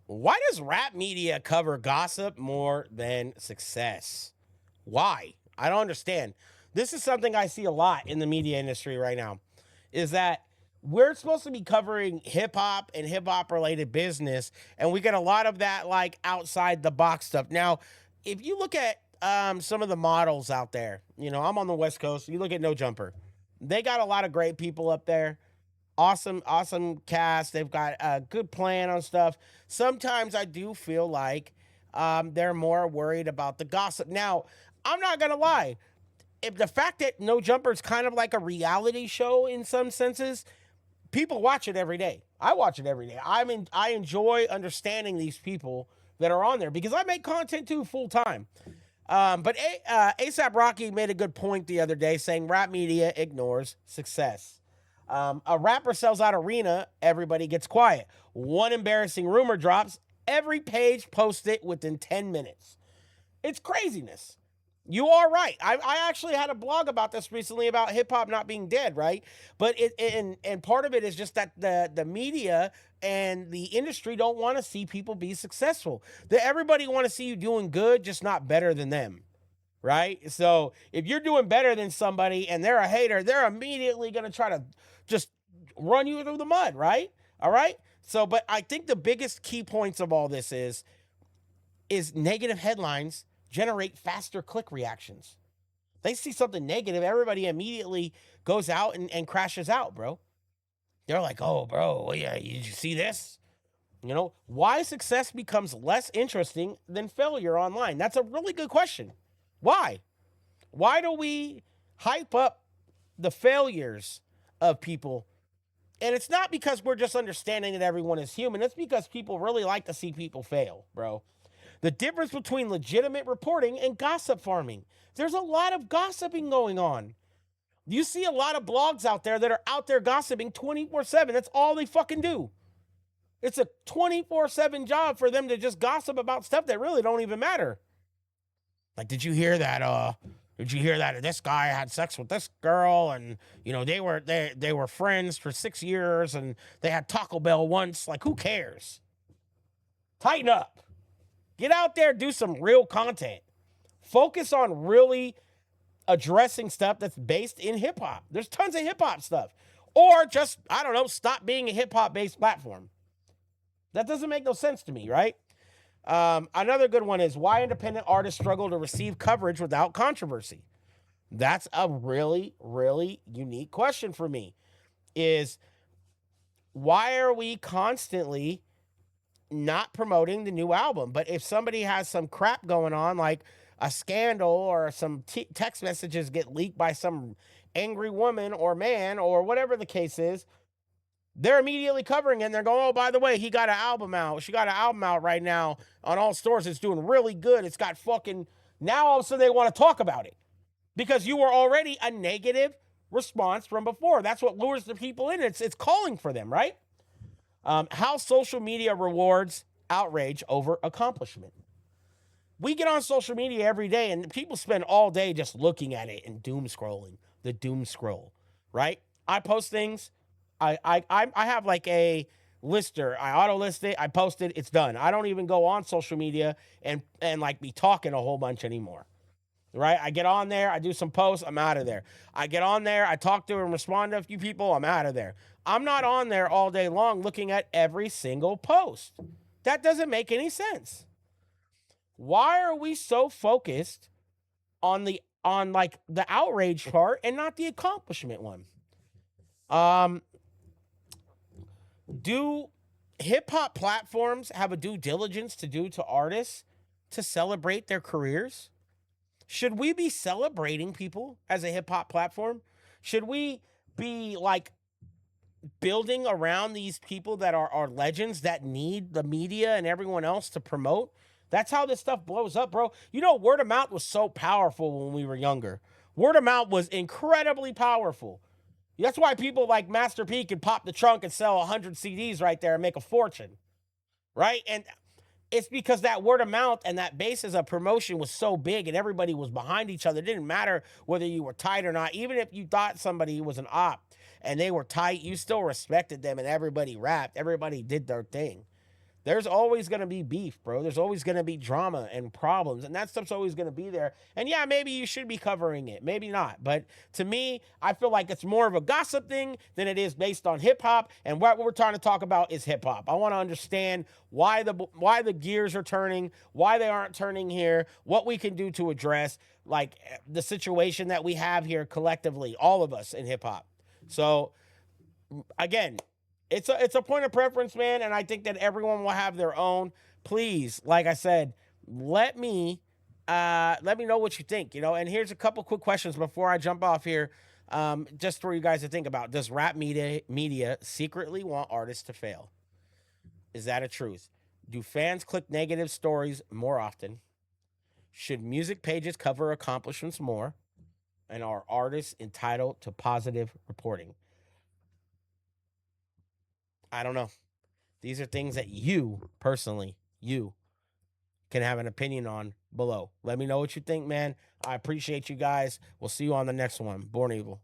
Why does rap media cover gossip more than success? Why? I don't understand. This is something I see a lot in the media industry right now. Is that we're supposed to be covering hip hop and hip hop related business, and we get a lot of that like outside the box stuff. Now, if you look at some of the models out there, I'm on the West Coast. You look at No Jumper, they got a lot of great people up there. Awesome cast. They've got a good plan on stuff. Sometimes I do feel like they're more worried about the gossip. Now, I'm not gonna lie. If the fact that No Jumper is kind of like a reality show in some senses, people watch it every day. I watch it every day. I enjoy understanding these people that are on there because I make content too full time. But ASAP Rocky made a good point the other day saying rap media ignores success. A rapper sells out arena, everybody gets quiet. One embarrassing rumor drops, every page posts it within 10 minutes. It's craziness. You are right. I actually had a blog about this recently about hip hop not being dead, right? But and part of it is just that the media and the industry don't want to see people be successful. That everybody want to see you doing good, just not better than them, right? So if you're doing better than somebody and they're a hater, they're immediately going to try to just run you through the mud, right? All right. So, but I think the biggest key points of all this is negative headlines generate faster click reactions. They see something negative, everybody immediately goes out and crashes out, bro. They're like, oh, bro, yeah, did you see this? Why success becomes less interesting than failure online? That's a really good question. Why? Why do we hype up the failures of people? And it's not because we're just understanding that everyone is human. It's because people really like to see people fail, bro. The difference between legitimate reporting and gossip farming. There's a lot of gossiping going on. You see a lot of blogs out there that are out there gossiping 24/7. That's all they fucking do. It's a 24/7 job for them to just gossip about stuff that really don't even matter. Like, did you hear that? Did you hear that this guy had sex with this girl, and they were friends for 6 years, and they had Taco Bell once? Like, who cares? Tighten up. Get out there, do some real content. Focus on really addressing stuff that's based in hip hop. There's tons of hip hop stuff. Or just, I don't know, stop being a hip hop based platform. That doesn't make no sense to me, right? Another good one is why independent artists struggle to receive coverage without controversy. That's a really, really unique question for me. Is why are we constantly not promoting the new album? But if somebody has some crap going on, like a scandal or some text messages get leaked by some angry woman or man or whatever the case is, they're immediately covering it and they're going, oh, by the way, he got an album out. She got an album out right now on all stores. It's doing really good. It's got fucking, now all of a sudden they want to talk about it because you were already a negative response from before. That's what lures the people in. It's calling for them, right? How social media rewards outrage over accomplishment. We get on social media every day and people spend all day just looking at it and doom scrolling, the doom scroll, right? I post things. I have like a lister. I auto list it. I post it. It's done. I don't even go on social media and like be talking a whole bunch anymore. Right? I get on there. I do some posts. I'm out of there. I get on there. I talk to and respond to a few people. I'm out of there. I'm not on there all day long looking at every single post. That doesn't make any sense. Why are we so focused on like the outrage part and not the accomplishment one? Do hip hop platforms have a due diligence to do to artists to celebrate their careers? Should we be celebrating people as a hip hop platform? Should we be like building around these people that are legends that need the media and everyone else to promote? That's how this stuff blows up, bro. Word of mouth was so powerful when we were younger. Word of mouth was incredibly powerful. That's why people like Master P could pop the trunk and sell 100 CDs right there and make a fortune, right? And it's because that word of mouth and that basis of promotion was so big and everybody was behind each other. It didn't matter whether you were tight or not. Even if you thought somebody was an op and they were tight, you still respected them and everybody rapped. Everybody did their thing. there's always going to be beef, bro. There's always going to be drama and problems, and that stuff's always going to be there. And yeah, maybe you should be covering it, maybe not. But to me, I feel like it's more of a gossip thing than it is based on hip hop. And what we're trying to talk about is hip hop. I want to understand why the gears are turning, why they aren't turning here, what we can do to address like the situation that we have here collectively, all of us in hip hop. So again, it's a point of preference, man, and I think that everyone will have their own. Please, like I said, let me know what you think, and here's a couple quick questions before I jump off here. Just for you guys to think about. Does rap media secretly want artists to fail? Is that a truth? Do fans click negative stories more often? Should music pages cover accomplishments more? And are artists entitled to positive reporting? I don't know. These are things that you personally, you can have an opinion on below. Let me know what you think, man. I appreciate you guys. We'll see you on the next one. Born Evil.